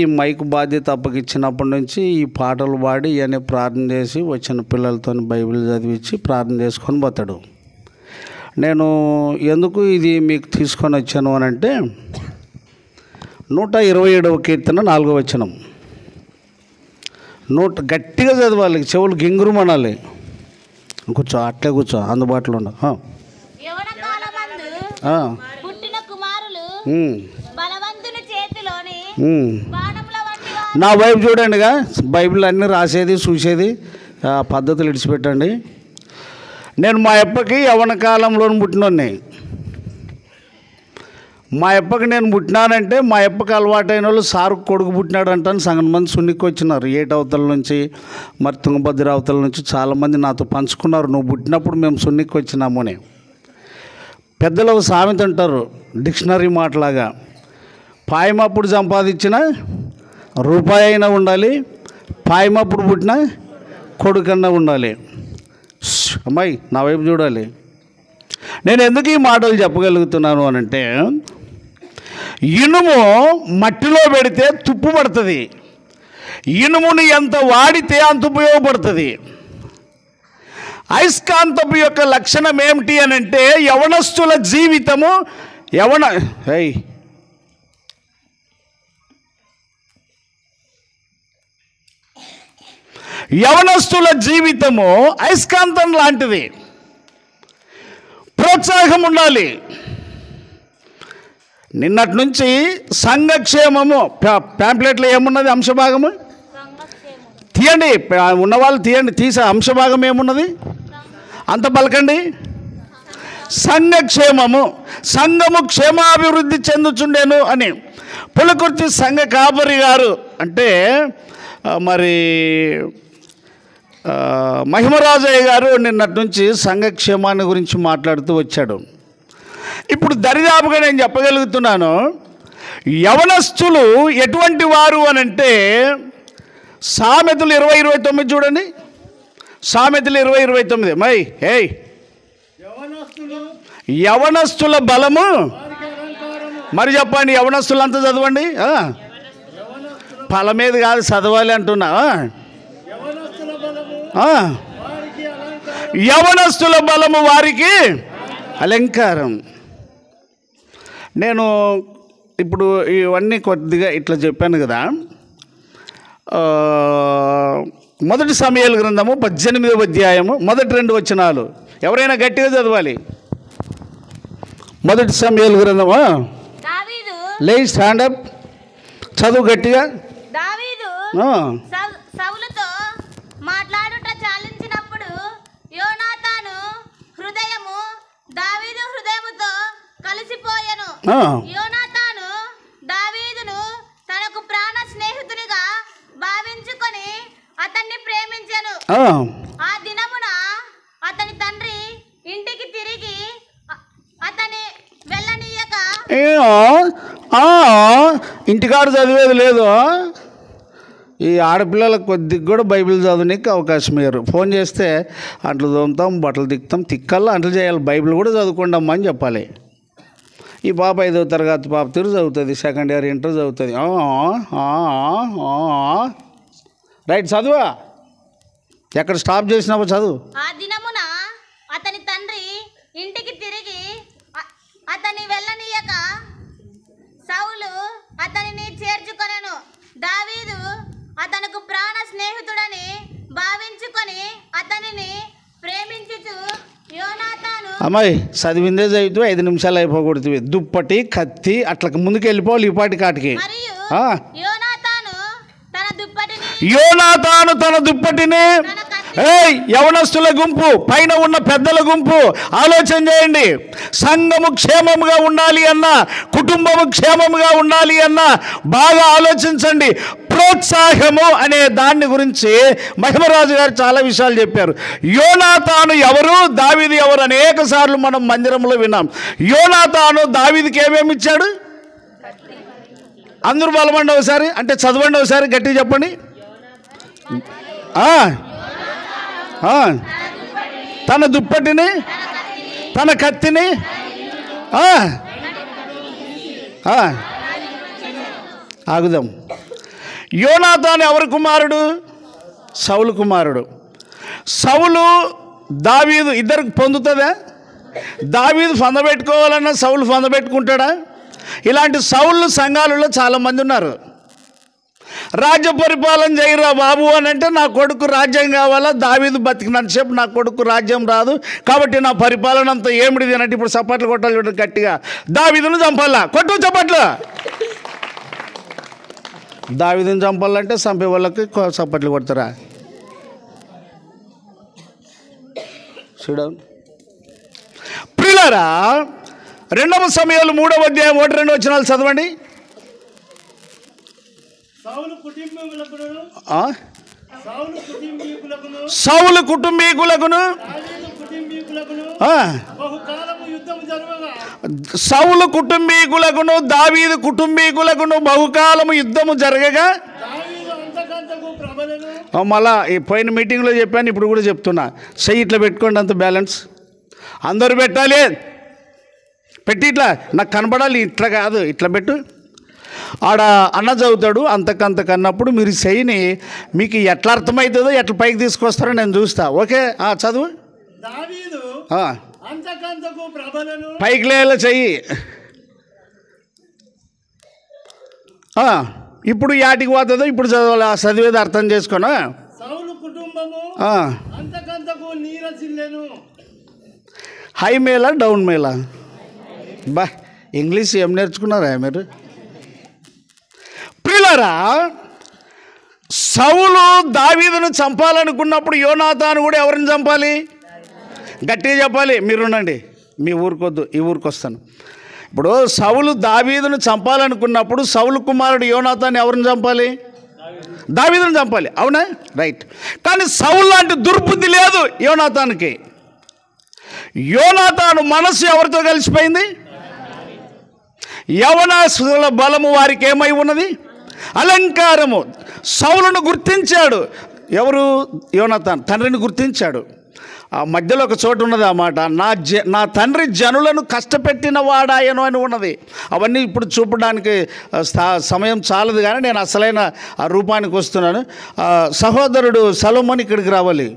ఈ మైక్ బాధ్యత అప్పగిచ్చినప్పటి నుంచి ఈ పాటలు పాడి ఇవన్నీ ప్రార్థన చేసి వచ్చిన పిల్లలతో బైబిల్ చదివించి ప్రార్థన చేసుకొని పోతాడు. నేను ఎందుకు ఇది మీకు తీసుకొని వచ్చాను అని అంటే 127వ కీర్తన 4వ వచనం గట్టిగా చదవాలి, చెవులు గింగురుమనాలి. కూర్చో, అట్లే కూర్చో, అందుబాటులో ఉండ. నా వైపు చూడండిగా, బైబిల్ అన్నీ రాసేది చూసేది పద్ధతులు ఇడిచిపెట్టండి. నేను మా అప్పకి యవ్వన కాలంలో పుట్టినోడిని. మా అప్పకి నేను పుట్టినానంటే మా అప్పకి అలవాటైన వాళ్ళు సారు కొడుకు పుట్టినాడు అంటాను. సగం మంది సున్నికి వచ్చినారు, ఏట అవతల నుంచి మరి తుంగభద్ర అవతల నుంచి చాలామంది నాతో పంచుకున్నారు, నువ్వు పుట్టినప్పుడు మేము సున్నికి వచ్చినాము అని. పెద్దలు ఒక సామెత అంటారు, డిక్షనరీ మాటలాగా, పాయమప్పుడు సంపాదించిన రూపాయి అయినా ఉండాలి, పాయమప్పుడు పుట్టిన కొడుకన్నా ఉండాలి. అమ్మాయి నా వైపు చూడాలి. నేను ఎందుకు ఈ మాటలు చెప్పగలుగుతున్నాను అనంటే, ఇనుము మట్టిలో పెడితే తుప్పు పడుతుంది, ఇనుముని ఎంత వాడితే అంత ఉపయోగపడుతుంది. అయస్కాంతపు యొక్క లక్షణం ఏమిటి అని అంటే, యవనస్తుల జీవితము యవనస్తుల జీవితము అయస్కాంతం లాంటిది. ప్రోత్సాహం ఉండాలి. నిన్నటి నుంచి సంఘక్షేమము ప్యాంప్లెట్లో ఏమున్నది, అంశభాగము తీయండి, ఉన్నవాళ్ళు తీయండి, తీసే అంశభాగం ఏమున్నది అంత పలకండి. సంఘక్షేమము, సంఘము క్షేమాభివృద్ధి చెందుచుండేను అని పులకుర్తి సంఘ కాపరి గారు అంటే మరి మహిమరాజయ్య గారు నిన్నటి నుంచి సంఘక్షేమాన్ని గురించి మాట్లాడుతూ వచ్చాడు. ఇప్పుడు దరిదాపుగా నేను చెప్పగలుగుతున్నాను, యవనస్తులు ఎటువంటి వారు అని అంటే, సామెతలు 20:29 చూడండి, సామెతలు 20:29. యవనస్తుల బలము, మరి చెప్పండి, యవనస్తులంతా చదవండి, ఫలం మీద కాదు చదవాలి అంటున్నా. యవనస్తుల బలము వారికి అలంకారం. నేను ఇప్పుడు ఇవన్నీ కొద్దిగా ఇట్లా చెప్పాను కదా. 1 సమూయేలు గ్రంథము 18వ అధ్యాయము 1-2 వచనాలు ఎవరైనా గట్టిగా చదవాలి. 1 సమూయేలు గ్రంథము, లే స్టాండప్, చదువు గట్టిగా. సౌలుతో మాట్లాడుట చాలించినప్పుడు యోనాతాను హృదయము దావీదు హృదయముతో కలిసిపోయెను. యోనాతాను దావీదును తనకు ప్రాణ స్నేహితునిగా భావించుకొని అతన్ని ప్రేమించెను. ఆ దినమున అతని తండ్రి ఇంటికి తిరిగి అతని వెళ్ళనీయక, ఇంటికాడ చదివేది లేదు, ఈ ఆడపిల్లలకు కొద్దిగా కూడా బైబిల్ చదవడానికి అవకాశం ఇయ్యరు. ఫోన్ చేస్తే అంట్లు తోముతాం, బట్టలు తిక్కుతాం, తిక్కల్లా అంట్లు చేయాలి, బైబిల్ కూడా చదువుకోండమ్మా అని చెప్పాలి. ఈ పాప 5వ తరగతి పాప తిరుగు చదువుతుంది, సెకండ్ ఇయర్ ఇంటర్ చదువుతుంది. రైట్, చదువా, ఎక్కడ స్టాప్ చేసినావో చదువు. ఆ దినమున అతని తండ్రి ఇంటికి తిరిగి అతని వెళ్ళనీయక సౌలు అతనిని చేర్చుకొనెను. దావీదు అతనికి ప్రాణ స్నేహితుడని భావించుకొని అతనిని ప్రేమించుచు యోనాతాను. అమ్మాయి చదివిందే చదివితే 5 నిమిషాలు అయిపోకూడదు. దుప్పటి, కత్తి అట్లా ముందుకు వెళ్ళిపోవాలి ఈ పాటి కాటికి. యోనాతాను తన దుప్పటిని యవనస్తుల గుంపు, పైన ఉన్న పెద్దల గుంపు ఆలోచన చేయండి. సంఘము క్షేమముగా ఉండాలి అన్నా, కుటుంబము క్షేమముగా ఉండాలి అన్నా బాగా ఆలోచించండి. ప్రోత్సాహము అనే దాన్ని గురించి మహిమరాజు గారు చాలా విషయాలు చెప్పారు. యోనాతాను ఎవరు, దావీదు ఎవరు అనేక సార్లు మనం మందిరంలో విన్నాం. యోనాతాను దావీదుకి ఏమేమి ఇచ్చాడు? అందరూ బలమండి ఒకసారి, అంటే చదవండి ఒకసారి గట్టిగా చెప్పండి. తన దుప్పటిని, తన కత్తిని, ఆగుదాం. యోనాతాను ఎవరి కుమారుడు? సౌలు కుమారుడు. సౌలు దావీదు ఇద్దరికి పొందుతుందా? దావీదు పొందబెట్టుకోవాలన్నా సౌలు పొందబెట్టుకుంటాడా? ఇలాంటి సౌళ్ళు సంఘాలలో చాలామంది ఉన్నారు. రాజ్య పరిపాలన చేయరా బాబు అని అంటే, నా కొడుకు రాజ్యం కావాలా, దావీదు బతికినంతసేపు నా కొడుకు రాజ్యం రాదు కాబట్టి నా పరిపాలన అంతా ఏమిటిది అన్నట్టు ఇప్పుడు చప్పట్లు కొట్టాలి చూడండి గట్టిగా. దావీదును చంపాలా? కొట్టు చప్పట్లు. దావీదుని చంపాలంటే చంపే వాళ్ళకి చప్పట్లు కొడతారా? చూడండి ప్రియులారా, 2 సమూయేలు 3వ అధ్యాయం 1-2 వచనాలు చదవండి. సౌలు కుటుంబీకులకును సౌలు కుటుంబీకులకును దావీదు కుటుంబీకులకును బహుకాలము యుద్ధము జరగగా, మళ్ళా ఈ పోయిన మీటింగ్లో చెప్పాను, ఇప్పుడు కూడా చెప్తున్నా, చెయ్యి ఇట్లా పెట్టుకోండి, అంత బ్యాలెన్స్ అందరూ పెట్టాలి. పెట్టి ఇట్లా నాకు కనబడాలి, ఇట్లా కాదు ఇట్లా పెట్టు. ఆడ అన్న చదువుతాడు, అంతకన్నప్పుడు మీరు చెయ్యిని మీకు ఎట్లా అర్థమవుతుందో ఎట్లా పైకి తీసుకొస్తారో నేను చూస్తా. ఓకే, చదువు. పైకి లేలా చెయ్యి. ఇప్పుడు యాటికి పోతుందో ఇప్పుడు చదవాలి, చదివేది అర్థం చేసుకున్నా. హై మేలా డౌన్ మేలా? బా, ఇంగ్లీష్ ఏం నేర్చుకున్నారా మీరు? ప్రియులారా, సౌలు దావీదును చంపాలనుకున్నప్పుడు యోనాతాను కూడా ఎవరిని చంపాలి? గట్టిగా చెప్పాలి. మీరుండండి, మీ ఊరికొద్దు, ఈ ఊరికి వస్తాను. ఇప్పుడు సౌలు దావీదును చంపాలనుకున్నప్పుడు సౌలు కుమారుడు యోనాతాను ఎవరిని చంపాలి? దావీదును చంపాలి, అవునా? రైట్. కానీ సౌలు లాంటి దుర్బుద్ధి లేదు యోనాతానుకి. యోనాతాను మనసు ఎవరితో కలిసిపోయింది? యవనస్తుల బలము వారికి ఏమై ఉన్నది? అలంకారము. సౌలును గుర్తించాడు ఎవరు? యోనాతాను తండ్రిని గుర్తించాడు. ఆ మధ్యలో ఒక చోటు ఉన్నది ఆ మాట, నా తండ్రి జనులను కష్టపెట్టిన వాడాయను అని ఉన్నది. అవన్నీ ఇప్పుడు చూపడానికి సమయం చాలదు, కానీ నేను అసలైన ఆ రూపానికి వస్తున్నాను. సహోదరుడు సలోమోన్ ఇక్కడికి రావాలి.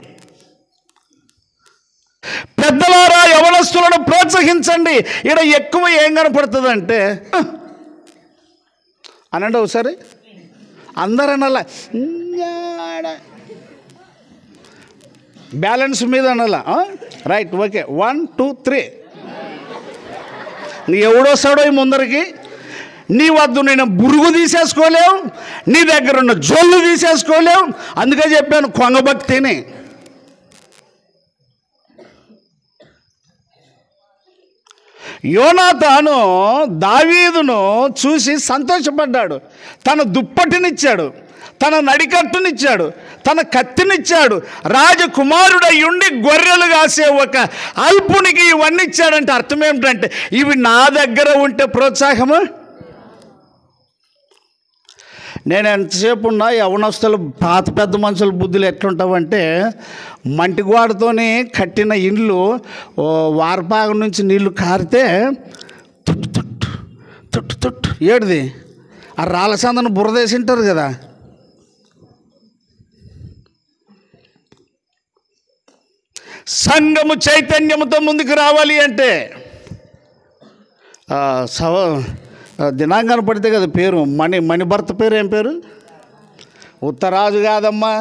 పెద్దలారా యవనస్తులను ప్రోత్సహించండి. ఇక్కడ ఎక్కువ ఏం కనపడుతుందంటే అనండి ఒకసారి అందరూ అనాలా, బ్యాలెన్స్ మీద అనాలా. Right, okay, 1 2 3. నీ ఎవడొస్తాడో ఈ ముందరికి, నీ వద్ద నేను బురుగు తీసేసుకోలేవు, నీ దగ్గర ఉన్న జోళ్ళు తీసేసుకోలేవు. అందుకే చెప్పాను కొంగభక్తిని. యోనాతాను దావీదును చూసి సంతోషపడ్డాడు. తన దుప్పటినిచ్చాడు, తన నడికట్టునిచ్చాడు, తన కత్తినిచ్చాడు. రాజకుమారుడై ఉండి గొర్రెలు కాసే ఒక అల్పునికి ఇవన్నీ ఇచ్చాడంటే అర్థం ఏమిటంటే, ఇవి నా దగ్గర ఉంటే ప్రోత్సాహము. నేను ఎంతసేపు ఉన్నా యవనస్తులు పాత పెద్ద మనుషుల బుద్ధులు ఎట్లుంటావంటే, మంటిగోడతోని కట్టిన ఇండ్లు వారపాగం నుంచి నీళ్లు కారితే తుట్టు తుట్టు తుట్టు తుట్టు ఏడిది ఆ రాళ్ళసందను బురదేసి ఉంటారు కదా. సంఘము చైతన్యముతో ముందుకు రావాలి అంటే దినాంగాన్ని పడితే కదా పేరు, మణి భర్త పేరు ఏం పేరు? ఉత్తరాజు కాదమ్మా,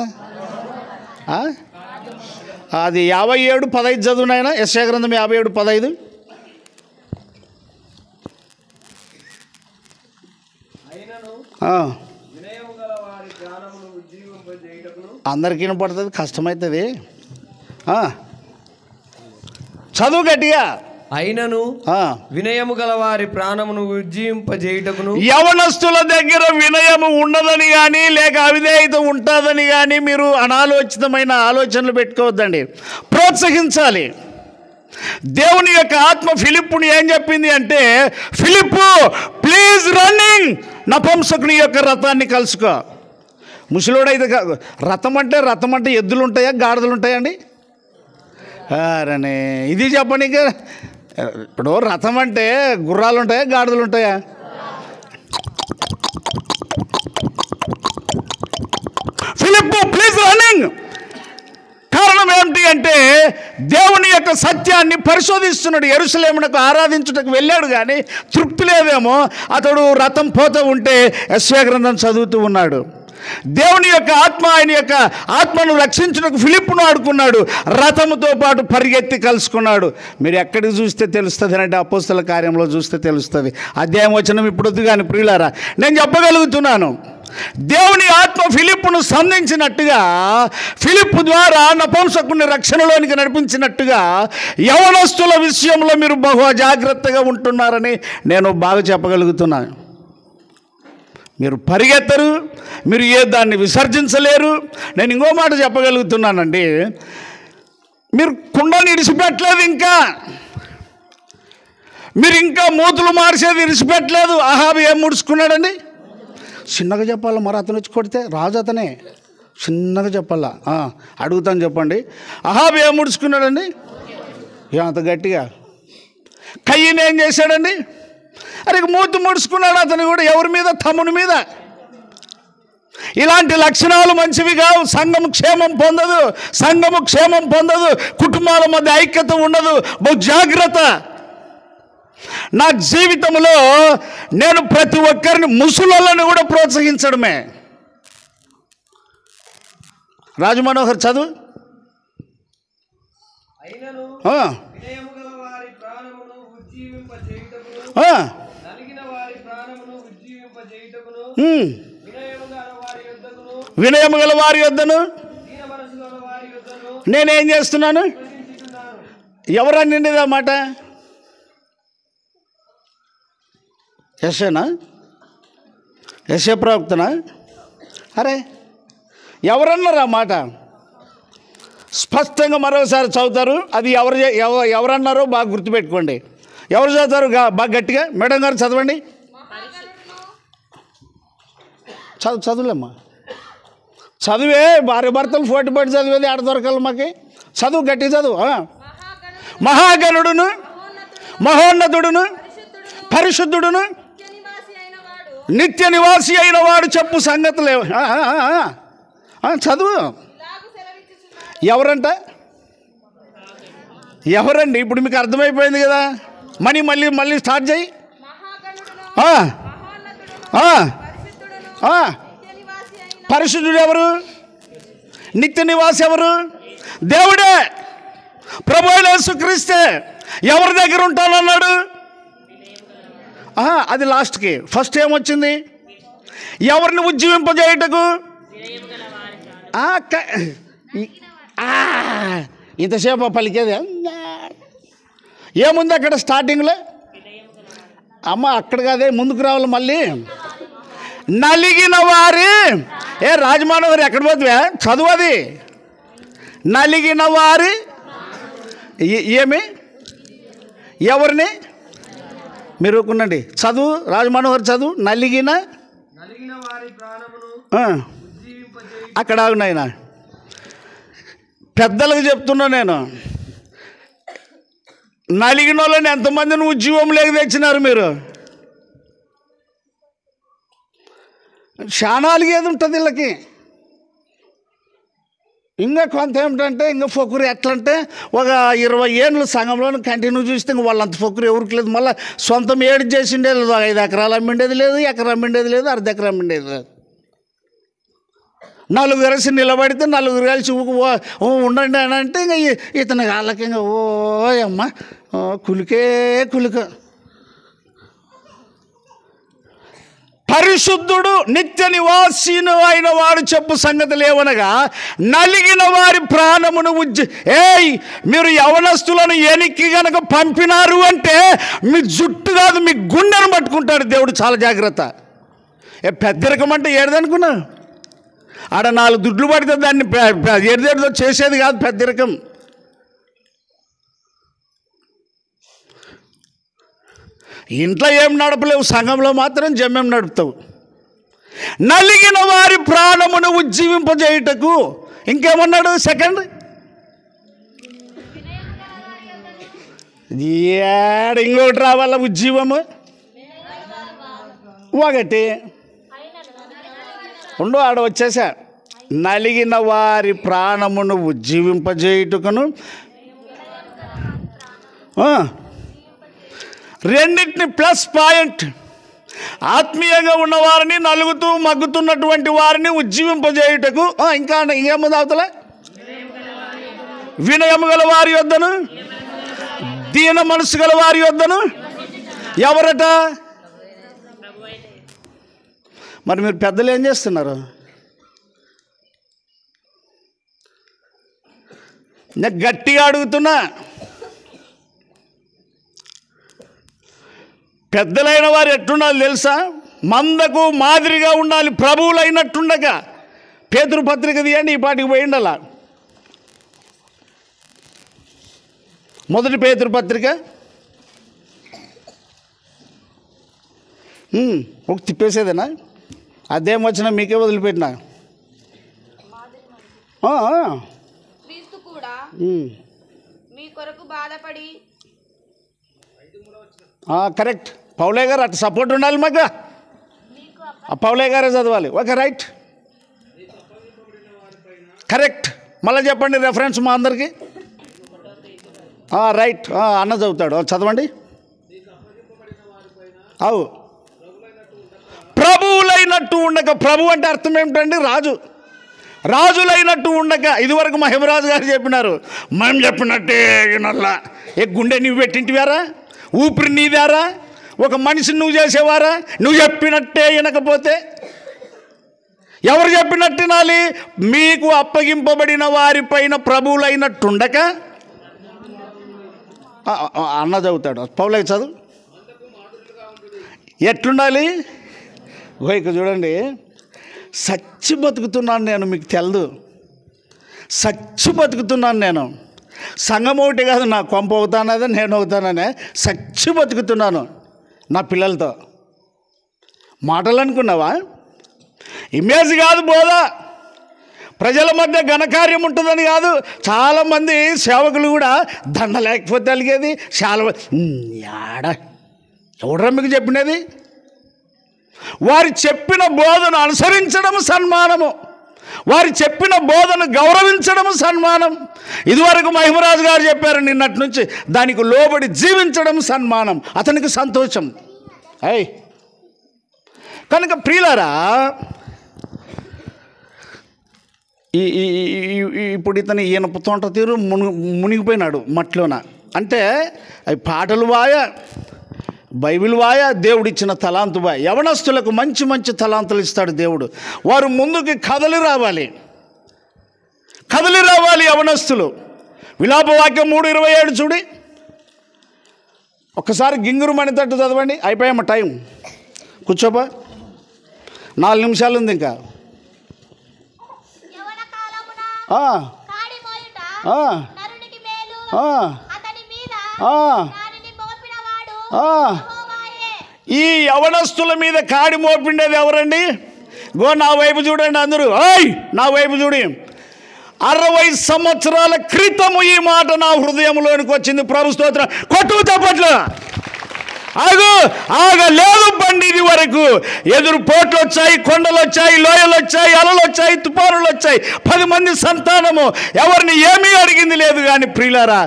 అది 57:15 చదువునైనా. యెషయా గ్రంథం 57:15. అందరికీ వినపడుతుంది, కష్టమవుతుంది. చదువు గట్టిగా. అయినను వినయము గల వారి ప్రాణమును ఉజ్జీవింపజేయుటకును. యవనస్తుల దగ్గర వినయము ఉండదని కానీ లేక అవిధేయత ఉంటుందని కానీ మీరు అనాలోచితమైన ఆలోచనలు పెట్టుకోవద్దండి. ప్రోత్సహించాలి. దేవుని యొక్క ఆత్మ ఫిలిప్పుని ఏం చెప్పింది అంటే, ఫిలిప్పు ప్లీజ్ రన్నింగ్, నపుంసకుని యొక్క రథాన్ని కలుసుకో. ముసలోడైతే రథం అంటే ఎద్దులు ఉంటాయా గాడిదలు ఉంటాయండి? అరే ఇది చెప్పండి. ఇంకా ఇప్పుడు రథం అంటే గుర్రాలు ఉంటాయా గాడిదలు ఉంటాయా? రన్నింగ్. కారణం ఏమిటి అంటే దేవుని యొక్క సత్యాన్ని పరిశోధిస్తున్నాడు. యెరూషలేమునకు ఆరాధించుటకు వెళ్ళాడు కానీ తృప్తి లేదేమో, అతడు రథం పోతూ ఉంటే యెషయా గ్రంథం చదువుతూ ఉన్నాడు. దేవుని యొక్క ఆత్మ ఆయన యొక్క ఆత్మను రక్షించుటకు ఫిలిప్పును ఆడుకున్నాడు, రథముతో పాటు పరిగెత్తి కలుసుకున్నాడు. మీరు ఎక్కడికి చూస్తే తెలుస్తుంది అంటే అపోస్తల కార్యంలో చూస్తే తెలుస్తుంది. అధ్యాయం వచనం ఇప్పుడు వద్దు కానీ ప్రియులారా, నేను చెప్పగలుగుతున్నాను, దేవుని ఆత్మ ఫిలిప్పును సంధించినట్టుగా, ఫిలిప్పు ద్వారా నపుంసకుని రక్షణలోనికి నడిపించినట్టుగా యవనస్తుల విషయంలో మీరు బహు జాగ్రత్తగా ఉంటున్నారని నేను బాగా చెప్పగలుగుతున్నాను. మీరు పరిగెత్తరు, మీరు దాన్ని విసర్జించలేరు. నేను ఇంకో మాట చెప్పగలుగుతున్నానండి, మీరు కుండని ఇడిచిపెట్టలేదు, మీరు ఇంకా మూతులు మార్చేది ఇడిచిపెట్టలేదు. అహాబు ఏం ముడుచుకున్నాడండి? చిన్నగా చెప్పాలా, మరి అతను వచ్చి కొడితే రాజు అతనే, చిన్నగా చెప్పాలా. అడుగుతాను చెప్పండి, అహాబు ఏం ముడుచుకున్నాడండి? అంత గట్టిగా. కయ్యని ఏం చేశాడండి? అరే మూతి ముడుచుకున్నాడు అతను కూడా. ఎవరి మీద? తమ్ముని మీద. ఇలాంటి లక్షణాలు మంచివి కావు. సంఘము క్షేమం పొందదు, కుటుంబాల మధ్య ఐక్యత ఉండదు. బహు జాగ్రత్త. నా జీవితంలో నేను ప్రతి ఒక్కరిని, ముసలోళ్ళని కూడా ప్రోత్సహించడమే. రాజమనోహర్ చదువు. వినయము గల వారి యొద్దను నేనేం చేస్తున్నాను? ఎవరన్నిండిదా మాట? యెషయానా? యెషయా ప్రవక్తనా? అరే ఎవరన్నారా మాట? స్పష్టంగా మరోసారి చదువుతారు. అది ఎవరన్నారో బాగా గుర్తుపెట్టుకోండి. ఎవరు చదువుతారు బాగా గట్టిగా? మేడం గారు చదవండి. చదువులేమ్మా, చదివే. భార్య భర్తలు పోటీ పడి చదివేది ఆడ దొరకాలి మాకి. చదువు, గట్టి చదువు. మహాగణుడును, మహోన్నతుడును, పరిశుద్ధుడును, నిత్య నివాసి అయిన వాడు చెప్పు సంగతులే. చదువు. ఎవరండి? ఇప్పుడు మీకు అర్థమైపోయింది కదా. మళ్ళీ స్టార్ట్ చేయి. పరిశుద్ధుడు ఎవరు? నిత్య నివాసి ఎవరు? దేవుడే, ప్రభు అయిన యేసుక్రీస్తే. ఎవరి దగ్గర ఉంటానన్నాడు? అది లాస్ట్కి. ఫస్ట్ ఏమొచ్చింది? ఎవరిని ఉజ్జీవింపజేయుటకు. ఇంతసేపు పలికేది ఏముంది అక్కడ స్టార్టింగ్లో? అమ్మ అక్కడ కాదే, ముందుకు రావాలి మళ్ళీ. నలిగిన వారి. రాజమానవారి ఎక్కడ పోతువే? చదువు. అది నలిగిన వారి ఏమి? ఎవరిని? మీరు ఒప్పుకునండి. చదువు, రాజమనోహర్ చదువు. నలిగిన అక్కడ ఆగునాయన. పెద్దలకు చెప్తున్నా నేను, నలిగిన వాళ్ళని ఎంతమందిని ఉద్యోగంలోకి తెచ్చినారు మీరు? శానాలుగా ఏది ఉంటుంది వీళ్ళకి. ఇంకా కొంత ఏమిటంటే ఇంకా ఫొక్కురు ఎట్లంటే ఒక 20 ఏళ్ళు సంఘంలో కంటిన్యూ చూస్తే ఇంక వాళ్ళంత ఫొక్కురు ఎవరికి లేదు. మళ్ళీ సొంతం ఏడు చేసిండే లేదు. 5 ఎకరాలు అమ్మిండేది లేదు, ఎకరం అమ్మిండేది లేదు, అర్ధ ఎకరం అమ్మిండేది లేదు. నలుగురు కలిసి నిలబడితే నలుగురు కలిసి ఉండండి అని అంటే ఇంకా ఇతని వాళ్ళకి ఇంకా ఓ అమ్మ కులిక. పరిశుద్ధుడు నిత్య నివాసిను అయిన వాడు చెప్పు సంగతులు ఏమనగా, నలిగిన వారి ప్రాణమును మీరు యవనస్తులను ఎనికి గనక పంపినారు అంటే మీ జుట్టు కాదు మీ గుండెను పట్టుకుంటాడు దేవుడు. చాలా జాగ్రత్త. పెద్దరికం అంటే ఏడదనుకున్నా? ఆడ 4 దుడ్లు పడితే దాన్ని ఏడుదేడుతో చేసేది కాదు పెద్దరికం. ఇంట్లో ఏం నడపలేవు, సంఘంలో మాత్రం జమ్యం నడుపుతావు. నలిగిన వారి ప్రాణమును ఉజ్జీవింపజేయుటకు. ఇంకేమన్నాడు? సెకండ్ ఇంకొకటి రావాల ఉజ్జీవము. ఒకటి ఉండు, ఆడ వచ్చేసా. నలిగిన వారి ప్రాణమును ఉజ్జీవింపజేయుటకును. రెండింటిని ప్లస్ పాయింట్. ఆత్మీయంగా ఉన్నవారిని, నలుగుతూ మగ్గుతున్నటువంటి వారిని ఉజ్జీవింపజేయుటకు. ఇంకా ఇంకేముంది అవతల? వినయము గల వారి యొద్దను, దీన మనసు గల వారి యొద్దను. ఎవరట? మరి మీరు పెద్దలు ఏం చేస్తున్నారు? నేను గట్టిగా అడుగుతున్నా, పెద్దలైన వారు ఎట్టుండాలి తెలుసా? మందకు మాదిరిగా ఉండాలి, ప్రభువులైనట్టుండగా. పేతురు పత్రిక తీయండి, ఈ పాటికి పోయి ఉండాల. మొదటి పేతురు పత్రిక ఒక తిప్పేసేదేనా? అదేం వచ్చినా మీకే వదిలిపెట్టినా. క్రీస్తు కూడా మీ కొరకు బాధపడి. కరెక్ట్. పౌలే గారు అటు సపోర్ట్ ఉండాలి మాకు. పౌలే గారే చదవాలి. Okay, right, correct. మళ్ళీ చెప్పండి రెఫరెన్స్ మా అందరికి. రైట్, అన్న చదువుతాడు, చదవండి. అవు ప్రభువులైనట్టు ఉండక. ప్రభు అంటే అర్థం ఏమిటండి? రాజు. రాజులైనట్టు ఉండక. ఇదివరకు మహిమరాజు గారు చెప్పినారు, మనం చెప్పినట్టే నల్లా. గుండె నువ్వు పెట్టింటివారా? ఊపిరి నీదారా? ఒక మనిషిని నువ్వు చేసేవారా? నువ్వు చెప్పినట్టే వినకపోతే ఎవరు చెప్పినట్టు వినాలి? మీకు అప్పగింపబడిన వారిపైన ప్రభువులైనట్టుండక. అన్న చదువుతాడు, పౌలకి చదువు. ఎట్లుండాలి? ఇక చూడండి, సచ్చి బతుకుతున్నాను నేను, మీకు తెలదు. సచ్చి బతుకుతున్నాను నేను. సంఘం ఒకటి కాదు, నా కొంప అవుతానదే, నేను అవుతాననే సచ్చి బతుకుతున్నాను నా పిల్లలతో. మాటలు అనుకున్నావా? ఇమేజ్ కాదు, బోధ. ప్రజల మధ్య ఘనకార్యం ఉంటుందని కాదు. చాలామంది సేవకులు కూడా దండ లేకపోతే అలిగేది. చాలా ఎవడరా మీకు చెప్పినది? వారు చెప్పిన బోధను అనుసరించడం సన్మానము, వారు చెప్పిన బోధను గౌరవించడం సన్మానం. ఇదివరకు మహిమరాజు గారు చెప్పారు, నిన్నటి నుంచి దానికి లోబడి జీవించడం సన్మానం, అతనికి సంతోషం. కనుక ప్రియులారా, ఇప్పుడు ఈయన తోట తీరు మునిగిపోయినాడు మట్లోన. అంటే అవి పాటలు వాయ, బైబిల్ వాయ, దేవుడిచ్చిన తలాంతు వాయ. యవనస్తులకు మంచి మంచి తలాంతులు ఇస్తాడు దేవుడు. వారు ముందుకి కదలి రావాలి, కదలి రావాలి యవనస్తులు. విలాపవాక్యం 3:27 చూడి. ఒక్కసారి గింగురు మణితట్టు చదవండి. అయిపోయామా టైం? కూర్చోపా, 4 నిమిషాలు ఉంది ఇంకా. ఈ యవనస్తుల మీద కాడి మోపిండేది ఎవరండి? నా వైపు చూడండి అందరూ, నా వైపు చూడి. 60 సంవత్సరాల క్రితము ఈ మాట నా హృదయంలోనికి వచ్చింది. ప్రభు స్తోత్రం. కొట్టు చప్పట్లు. ఆగలేదు బండి. ఇది వరకు ఎదురు పోట్లు వచ్చాయి, కొండలు వచ్చాయి, లోయలు వచ్చాయి, అలలు వచ్చాయి, తుఫానులు వచ్చాయి. 10 మంది సంతానము, ఎవరిని ఏమీ అడిగింది లేదు. కానీ ప్రియులారా,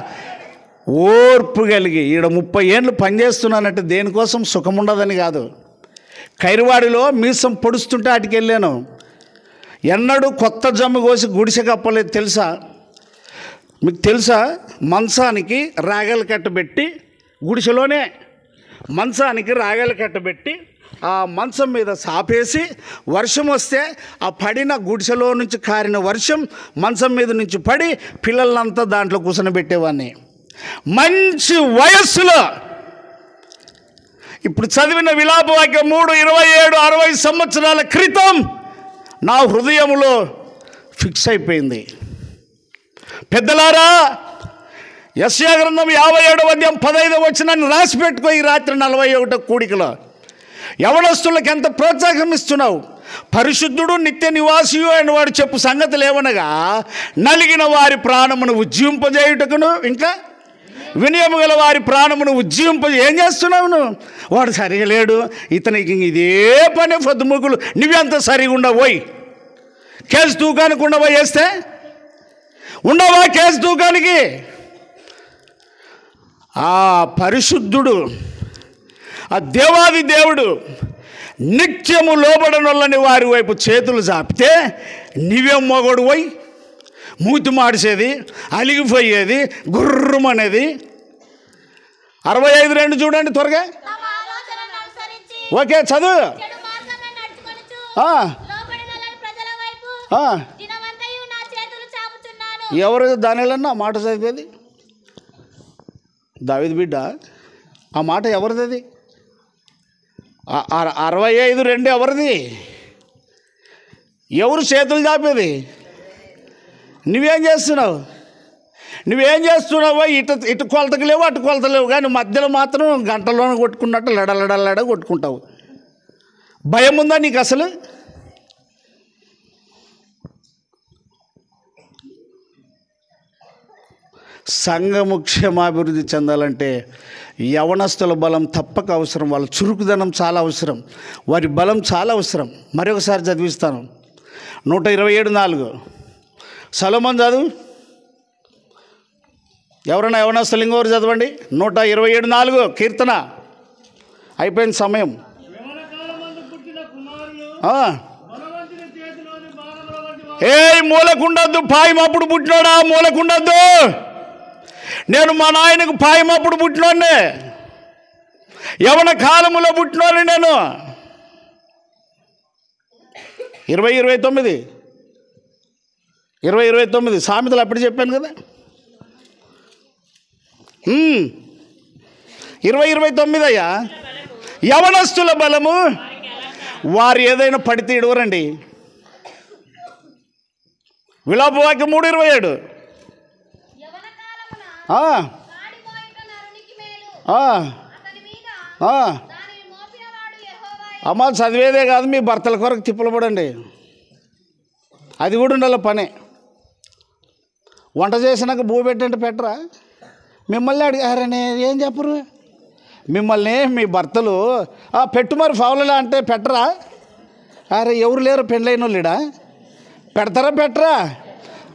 ఓర్పు కలిగి ఈడ 30 ఏళ్ళు పనిచేస్తున్నానంటే దేనికోసం? సుఖం ఉండదని కాదు. ఖైరవాడిలో మీసం పొడుస్తుంటే అటుకి వెళ్ళాను. ఎన్నడూ కొత్త జమ్ము కోసి గుడిసె కప్పలేదు తెలుసా? మీకు తెలుసా? మంచానికి రాగలు కట్టబెట్టి, గుడిసెలోనే మంచానికి రాగలు కట్టబెట్టి ఆ మంచం మీద సాపేసి వర్షం వస్తే ఆ పడిన గుడిసెలో నుంచి కారిన వర్షం మంచం మీద నుంచి పడి పిల్లలంతా దాంట్లో కూర్చొనిబెట్టేవాడిని. మంచి వయస్సులో ఇప్పుడు చదివిన విలాపవాక్యం 3:27 60 సంవత్సరాల క్రితం నా హృదయంలో ఫిక్స్ అయిపోయింది. పెద్దలారా, యెషయా గ్రంథం 57వ అధ్యాయం 15వ వచనాన్ని రాసి పెట్టుకో. ఈ రాత్రి 41వ కూడికలో యవనస్తులకు ఎంత ప్రోత్సాహం ఇస్తున్నావు. పరిశుద్ధుడు నిత్య నివాసియు అని వాడు చెప్పు సంగతులు ఏమనగా, నలిగిన వారి ప్రాణమును ఉజ్జీవింపజేయుటకును, ఇంకా వినయము గల వారి ప్రాణమును ఏం చేస్తున్నావు నువ్వు? వాడు సరిగా లేడు, ఇతనికి ఇదే పని పొద్దుముకులు, నువ్వెంత సరిగా ఉండవు పోయి. కేసు తూకానికి ఉండవా వేస్తే? ఉండవా కేసు తూకానికి? ఆ పరిశుద్ధుడు, ఆ దేవాది దేవుడు నిత్యము లోబడనొల్లని వారి వైపు చేతులు చాపితే నీవేం మొగడు పోయి మూతి మాడిసేది, అలిగిపోయేది, గుర్రమనేది. 65:2 చూడండి త్వరగా. ఓకే, చదువు. ఎవరు దానిలన్నా ఆ మాట చదివేది? దావీదు బిడ్డ. ఆ మాట ఎవరిది? అది 65:2 ఎవరిది? ఎవరు చేతులు చాపేది? నువ్వేం చేస్తున్నావు? ఇటు కొలతకు లేవు, అటు కొలత లేవు, కానీ మధ్యలో మాత్రం గంటలోనే కొట్టుకున్నట్టు లడలడలడ కొట్టుకుంటావు. భయం ఉందా నీకు అసలు? సంఘము క్షేమాభివృద్ధి చెందాలంటే యవనస్తుల బలం తప్పక అవసరం. వాళ్ళ చురుకుదనం చాలా అవసరం. వారి బలం చాలా అవసరం. మరొకసారి చదివిస్తాను. 127:4 సొలొమోను చదువు. ఎవరైనా యవనస్తులు ఇంకోరు చదవండి. 127:4 కీర్తన. అయిపోయిన సమయం. మూలకుండద్దు. పాయమప్పుడు పుట్టినోడా, మూలకుండద్దు. నేను మా నాయనకు పాయమప్పుడు పుట్టినోడ్నే, యవన కాలములో పుట్టినోని నేను. 20:29 సామెతలు అప్పుడు చెప్పాను కదా. 20:29 అయ్యా. యవనస్తుల బలము వారు ఏదైనా పడితే ఇడవరండి. విలాపవాక్యం 3:27. అమ్మ చదివేదే కాదు, మీ భర్తల కొరకు తిప్పలు పడండి. అది కూడా ఉండాలి పనే. వంట చేసినాక భూ పెట్టంటే పెట్టరా? మిమ్మల్ని అడిగారని ఏం చెప్పరు? మిమ్మల్ని మీ భర్తలు పెట్టు మరి ఫౌలలా అంటే పెట్టరా? అరే ఎవరు లేరు పెళ్ళైన వాళ్ళుడా? పెడతారా పెట్టరా?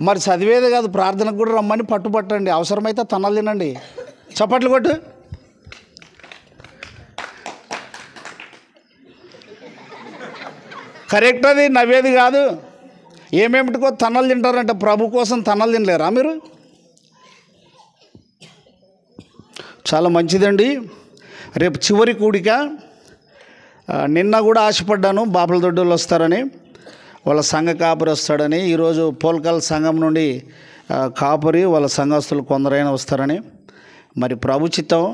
మరి చదివేదే కాదు, ప్రార్థనకు కూడా రమ్మని పట్టుపట్టండి. అవసరమైతే తన్నాలు తినండి. చప్పట్లు కొట్టు. కరెక్ట్, అది నవ్వేది కాదు. ఏమేమిటికో తన్నలు తింటారంటే ప్రభు కోసం తన్నలు తినలేరా మీరు? చాలా మంచిదండి. రేపు చివరి కూడిక. నిన్న కూడా ఆశపడ్డాను బాపుల దొడ్డోళ్ళు వస్తారని, వాళ్ళ సంఘ కాపరి వస్తాడని. ఈరోజు పోల్కల్ సంఘం నుండి కాపరి వాళ్ళ సంఘస్థులు కొందరైనా వస్తారని. మరి ప్రభు చిత్తం.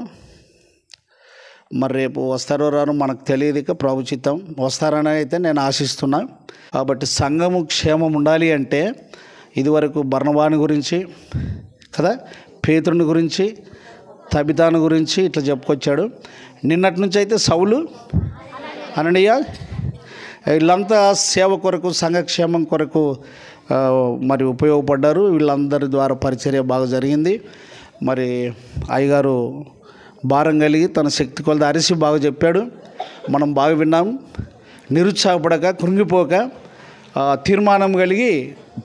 మరి రేపు వస్తారో రాను మనకు తెలియదు. ఇక ప్రభు చిత్తం వస్తారని అయితే నేను ఆశిస్తున్నా. కాబట్టి సంఘము క్షేమం ఉండాలి అంటే ఇదివరకు బర్నబాని గురించి కదా, పేతురుని గురించి, తబితాను గురించి ఇట్లా చెప్పుకొచ్చాడు. నిన్నటి నుంచి అయితే సౌలు, అననీయ వీళ్ళంతా సేవ కొరకు, సంఘక్షేమం కొరకు మరి ఉపయోగపడ్డారు. వీళ్ళందరి ద్వారా పరిచర్య బాగా జరిగింది. మరి అయ్యగారు భారం కలిగి తన శక్తి కొలది అరిసి బాగా చెప్పాడు. మనం బాగా విన్నాం. నిరుత్సాహపడక, కృంగిపోక, తీర్మానం కలిగి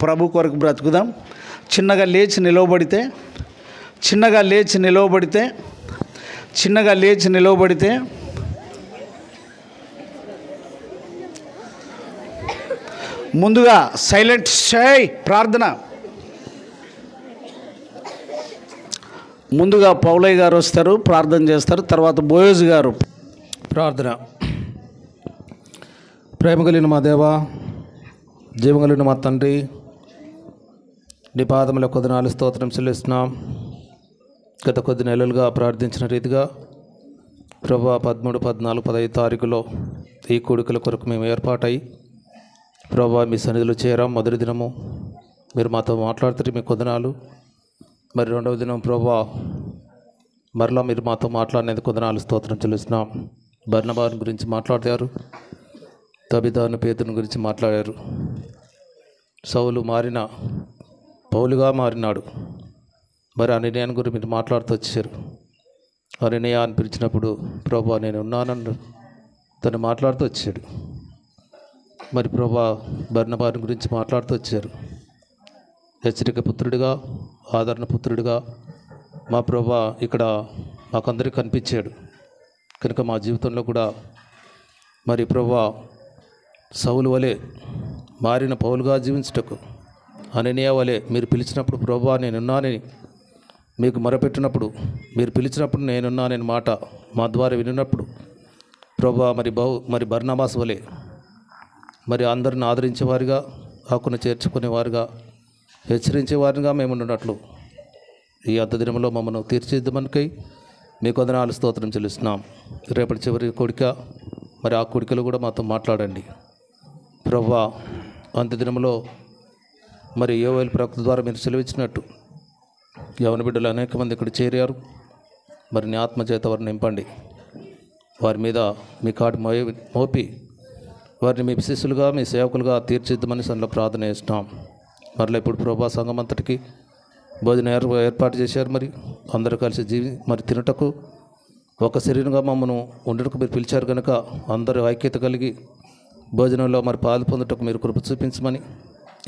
ప్రభు కొరకు బ్రతుకుదాం. చిన్నగా లేచి నిలవబడితే ముందుగా సైలెంట్ ప్రార్థన. ముందుగా పౌలయ్య గారు వస్తారు, ప్రార్థన చేస్తారు. తర్వాత బోయోజు గారు ప్రార్థన. ప్రేమ కలిగిన మా దేవా, జీవం కలిగిన మా తండ్రి, నీ పాదముల కొద్దినాలు స్తోత్రం చెల్లిస్తున్నాం. గత కొద్ది నెలలుగా ప్రార్థించిన రీతిగా ప్రభా 13, 14, 15 తారీఖులో ఈ కూడికల కొరకు మేము ఏర్పాటై ప్రభా మీ సన్నిధిలో చేరాం. మొదటి దినము మీరు మాతో మాట్లాడుతారు, మీ కొద్దినాలు. మరి రెండవ దినం ప్రభా మరలా మీరు మాతో మాట్లాడినందుకు కొద్దినాలు స్తోత్రం చెల్లిస్తున్నాం. బర్నబాను గురించి మాట్లాడారు, తబితాను పేతుని గురించి మాట్లాడారు. సౌలు పౌలుగా మారినాడు. మరి అననీయ గురించి మీరు మాట్లాడుతూ వచ్చారు. అననీయ అని పిలిచినప్పుడు ప్రభా నేను ఉన్నానన్ను తను మాట్లాడుతూ వచ్చాడు. మరి ప్రభా బర్నబాని గురించి మాట్లాడుతూ వచ్చారు. హెచ్చరిక పుత్రుడిగా, ఆదరణ పుత్రుడిగా మా ప్రభా ఇక్కడ మాకందరికీ కనిపించాడు. కనుక మా జీవితంలో కూడా మరి ప్రభా సౌలు వలె మారిన పౌలుగా జీవించుటకు, అననీయ వలె మీరు పిలిచినప్పుడు ప్రభా నేనున్నానని మీకు మొరపెట్టినప్పుడు, మీరు పిలిచినప్పుడు నేనున్నానని మాట మా ద్వారా వినినప్పుడు ప్రభా మరి బర్నబాస్ వలె మరి అందరిని ఆదరించేవారుగా, హక్కును చేర్చుకునేవారుగా, హెచ్చరించేవారుగా మేము ఉన్నట్లు ఈ అంత దినంలో మమ్మల్ని తీర్చిదిద్దమనికై మీకు వందనాలు స్తోత్రం చెల్లిస్తున్నాం. రేపటి చివరి కోడిక మరి ఆ కోడికలు కూడా మాతో మాట్లాడండి ప్రభా. అంత దినంలో మరి యోవేలు ప్రవక్త ద్వారా మీరు సెలవిచ్చినట్టు యవన బిడ్డలు అనేక మంది ఇక్కడ చేరారు. మరి నీ ఆత్మ చేత వారిని నింపండి, వారి మీద మీ కాటు మోపి వారిని మీ శిష్యులుగా, మీ సేవకులుగా తీర్చిద్దామని సన్నిలో ప్రార్థన చేస్తున్నాం. మరలా ఇప్పుడు ప్రభా సంఘం అంతటికి భోజనం ఏర్పాటు చేశారు. మరి అందరూ కలిసి మరి తినటకు ఒక శరీరంగా మమ్మల్ని ఉండటకు మీరు పిలిచారు కనుక అందరూ ఐక్యత కలిగి భోజనంలో మరి పాలు పొందుటకు మీరు కృప చూపించమని,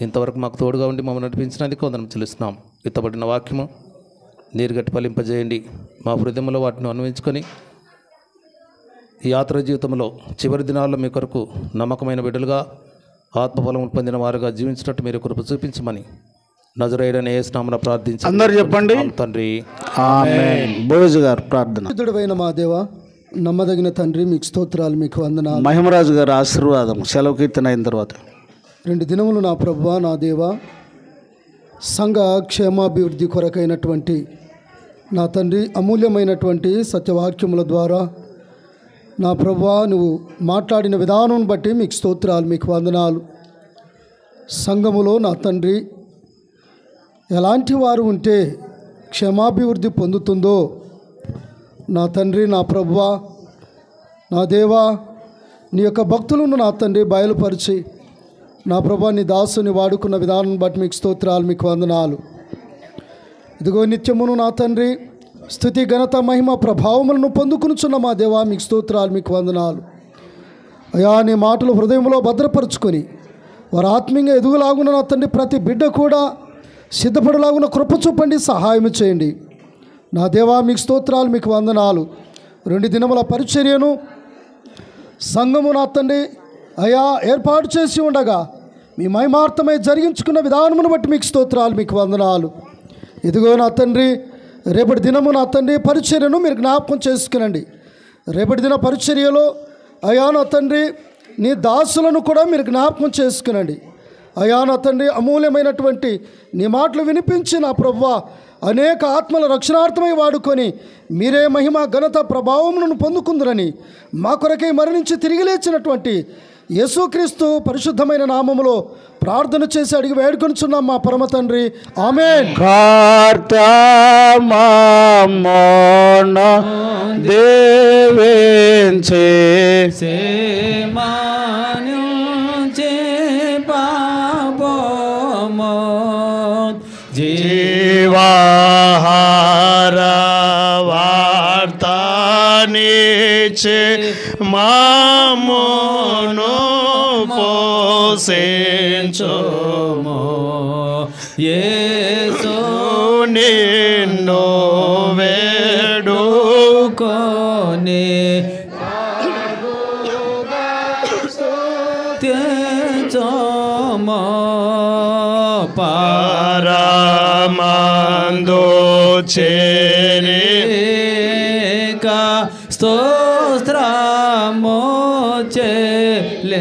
ఇంతవరకు మాకు తోడుగా ఉండి మమ్మల్ని నడిపించినందుకు వందనం చెల్లిస్తున్నాం. విత్తబడిన వాక్యము నీరుగట్టి ఫలింపజేయండి. మా హృదయంలో వాటిని అన్వయించుకొని ఈ యాత్ర జీవితంలో చివరి దినాల్లో మీ కొరకు నమ్మకమైన బిడ్డలుగా, ఆత్మఫలములు పొందిన వారుగా జీవించినట్టు మీరు కృప చూపించమని నజరేయుడైన యేసు నామమున ప్రార్థించి అందరు చెప్పండి తండ్రి. ఆమేన్. బోయజు గారు ప్రార్థన. పరిశుద్ధుడైన మా దేవ, నమ్మదగిన తండ్రి, మీకు స్తోత్రాలు, మీకు వందనాలు. మహిమరాజు గారు ఆశీర్వాదం సెలవు కీర్తన అయిన తర్వాత 2 దినములు నా ప్రభువా, నా దేవ, సంఘ క్షేమాభివృద్ధి కొరకైనటువంటి నా తండ్రి అమూల్యమైనటువంటి సత్యవాక్యముల ద్వారా నా ప్రభువా నువ్వు మాట్లాడిన విధానం బట్టి మీకు స్తోత్రాలు, మీకు వందనాలు. సంఘములో నా తండ్రి ఎలాంటి వారు ఉంటే క్షేమాభివృద్ధి పొందుతుందో నా తండ్రి, నా ప్రభువా, నా దేవా, నీ యొక్క భక్తులను నా తండ్రి బయలుపరిచి నా ప్రభువా నీ దాసుని వాడుకున్న విధానం బట్టి మీకు స్తోత్రాలు, మీకు వందనాలు. ఇదిగో నిత్యమును నా తండ్రి స్తుతి, ఘనత, మహిమ, ప్రభావములను పొందుకునుచున్న మా దేవా మీకు స్తోత్రాలు, మీకు వందనాలు. అయా నీ మాటలు హృదయంలో భద్రపరుచుకొని వారు ఆత్మీయంగా ఎదుగులాగున నా తండ్రి ప్రతి బిడ్డ కూడా సిద్ధపడలాగున కృప చూపండి, సహాయం చేయండి. నా దేవా మీకు స్తోత్రాలు, మీకు వందనాలు. 2 దినముల పరిచర్యను సంఘము నా తండ్రి అయా ఏర్పాటు చేసి ఉండగా మీ మహిమార్థమై జరిగించుకున్న విధానమును బట్టి మీకు స్తోత్రాలు, మీకు వందనాలు. ఇదిగో నా తండ్రి రేపటి దినము నా తండ్రి పరిచర్యను మీరు జ్ఞాపకం చేసుకునండి. రేపటి దిన పరిచర్యలో అయా నా తండ్రి నీ దాసులను కూడా మీరు జ్ఞాపకం చేసుకునండి. అయా నా తండ్రి అమూల్యమైనటువంటి నీ మాటలు వినిపించి నా ప్రభువా అనేక ఆత్మల రక్షణార్థమై వాడుకొని మీరే మహిమ, ఘనత, ప్రభావములను పొందుకుందురని మా కొరకై మరణించి తిరిగి లేచినటువంటి యేసుక్రీస్తు పరిశుద్ధమైన నామములో ప్రార్థన చేసి అడిగి వేడుకొనుచున్నాం మా పరమ తండ్రి. ఆమేన్. కార్తమోన దేవేంచే జీవాహార వార్తానిచే మామోను పోషించుము యేసు నిన్ను వేడుకొని పరమందు చేరిక స్తోత్రము చెల్లించుము.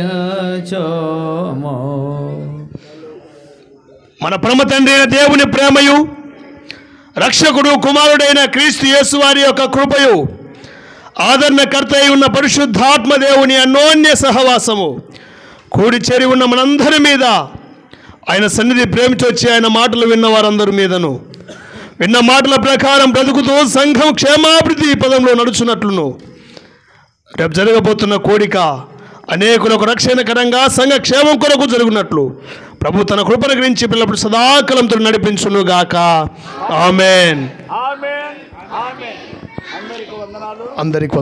మన పరమ తండ్రి అయిన దేవుని ప్రేమయు, రక్షకుడు కుమారుడైన క్రీస్తు యేసు వారి యొక్క కృపయు, ఆదరణకర్త అయి ఉన్న పరిశుద్ధాత్మ దేవుని అన్యోన్య సహవాసము కూడి చేరి ఉన్న మనందరి మీద, ఆయన సన్నిధి ప్రేమించి వచ్చి ఆయన మాటలు విన్న వారందరి మీదను, విన్న మాటల ప్రకారం బ్రతుకుతూ సంఘం క్షేమాభివృద్ధి పదంలో నడుచున్నట్లును, రేపు జరగబోతున్న కోడిక అనేకులకు రక్షణకరంగా సంఘ క్షేమం కొరకు జరుగునట్లు ప్రభు తన కృపను గురించి పిల్లప్పుడు సదాకాలంతో నడిపించును గాక. ఆమేన్. అందరికీ